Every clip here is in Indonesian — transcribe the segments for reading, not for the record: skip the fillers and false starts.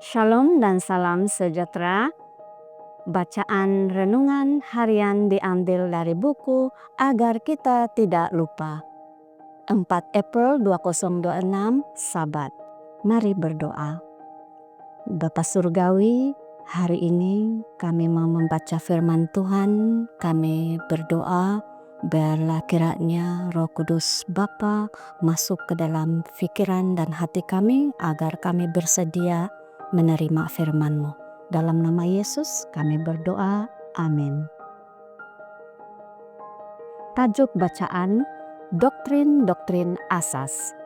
Shalom dan salam sejahtera. Bacaan renungan harian diambil dari buku Agar Kita Tidak Lupa. 4 April 2026, Sabat. Mari berdoa. Bapa Surgawi, hari ini kami mau membaca firman Tuhan. Kami berdoa, biarlah kiranya Roh Kudus Bapa masuk ke dalam pikiran dan hati kami agar kami bersedia menerima firman-Mu. Dalam nama Yesus kami berdoa, amin. Tajuk bacaan, Doktrin-doktrin asas.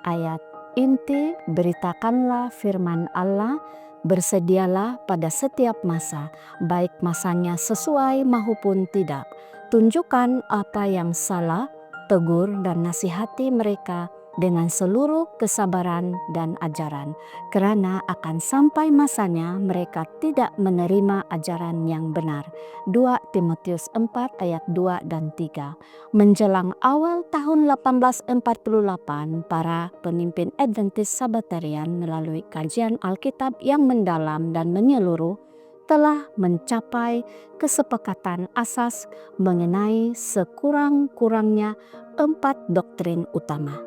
Ayat inti, beritakanlah firman Allah, bersedialah pada setiap masa, baik masanya sesuai maupun tidak. Tunjukkan apa yang salah, tegur dan nasihati mereka dengan seluruh kesabaran dan ajaran, karena akan sampai masanya mereka tidak menerima ajaran yang benar. 2 Timotius 4 ayat 2 dan 3. Menjelang awal tahun 1848, para pemimpin Adventist Sabbatarian melalui kajian Alkitab yang mendalam dan menyeluruh telah mencapai kesepakatan asas mengenai sekurang-kurangnya 4 doktrin utama.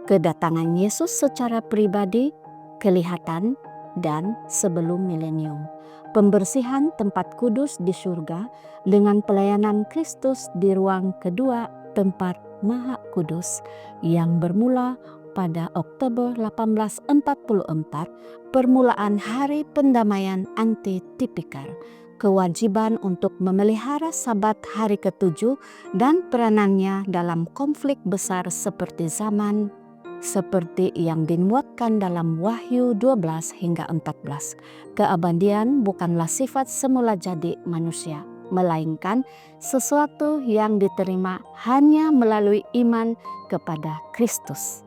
Kedatangan Yesus secara pribadi, kelihatan, dan sebelum milenium. Pembersihan tempat kudus di surga dengan pelayanan Kristus di ruang kedua tempat Maha Kudus yang bermula pada Oktober 1844, permulaan hari pendamaian anti-tipikar, kewajiban untuk memelihara Sabat hari ke-7 dan peranannya dalam konflik besar seperti yang dimuatkan dalam Wahyu 12 hingga 14. Keabadian bukanlah sifat semula jadi manusia, melainkan sesuatu yang diterima hanya melalui iman kepada Kristus.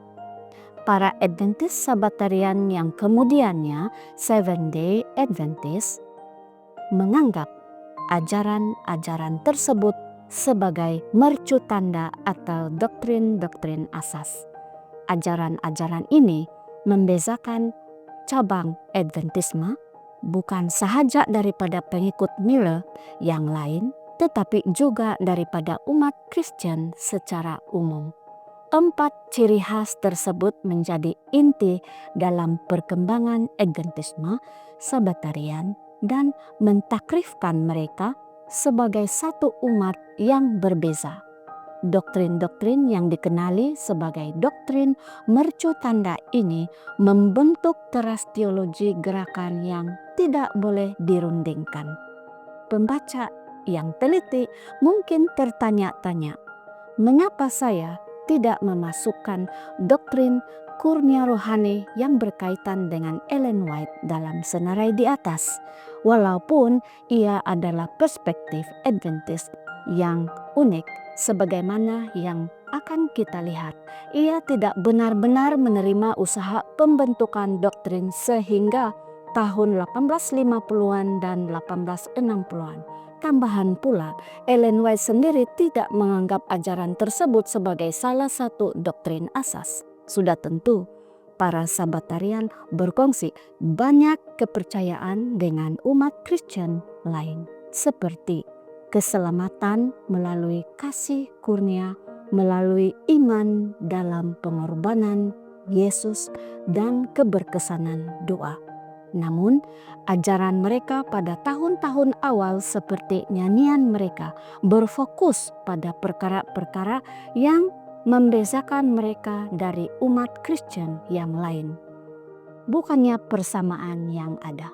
Para Adventist Sabbatarian yang kemudiannya Seventh-day Adventist menganggap ajaran-ajaran tersebut sebagai mercu tanda atau doktrin-doktrin asas. Ajaran-ajaran ini membezakan cabang Adventisme bukan sahaja daripada pengikut Miller yang lain, tetapi juga daripada umat Kristen secara umum. 4 ciri khas tersebut menjadi inti dalam perkembangan Adventisme Sabbatarian dan mentakrifkan mereka sebagai satu umat yang berbeza. Doktrin-doktrin yang dikenali sebagai doktrin mercu tanda ini membentuk teras teologi gerakan yang tidak boleh dirundingkan. Pembaca yang teliti mungkin tertanya-tanya, mengapa saya tidak memasukkan doktrin kurnia rohani yang berkaitan dengan Ellen White dalam senarai di atas, walaupun ia adalah perspektif Adventist yang unik. Sebagaimana yang akan kita lihat, ia tidak benar-benar menerima usaha pembentukan doktrin sehingga tahun 1850-an dan 1860-an. Tambahan pula, Ellen White sendiri tidak menganggap ajaran tersebut sebagai salah satu doktrin asas. Sudah tentu, para Sabbatarian berkongsi banyak kepercayaan dengan umat Kristen lain, seperti keselamatan melalui kasih kurnia, melalui iman dalam pengorbanan Yesus dan keberkesanan doa. Namun, ajaran mereka pada tahun-tahun awal seperti nyanyian mereka berfokus pada perkara-perkara yang membezakan mereka dari umat Kristen yang lain. Bukannya persamaan yang ada.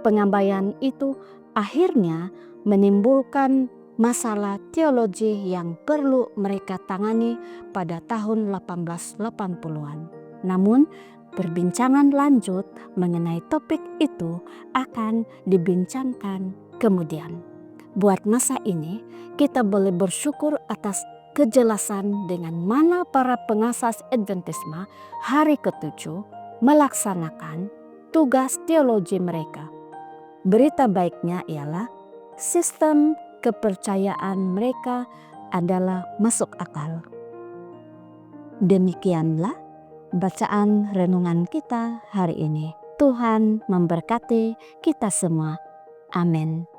Pengabaian itu akhirnya menimbulkan masalah teologi yang perlu mereka tangani pada tahun 1880-an. Namun, perbincangan lanjut mengenai topik itu akan dibincangkan kemudian. Buat masa ini, kita boleh bersyukur atas kejelasan dengan mana para pengasas Adventisme hari ke-7 melaksanakan tugas teologi mereka. Berita baiknya ialah sistem kepercayaan mereka adalah masuk akal. Demikianlah bacaan renungan kita hari ini. Tuhan memberkati kita semua. Amin.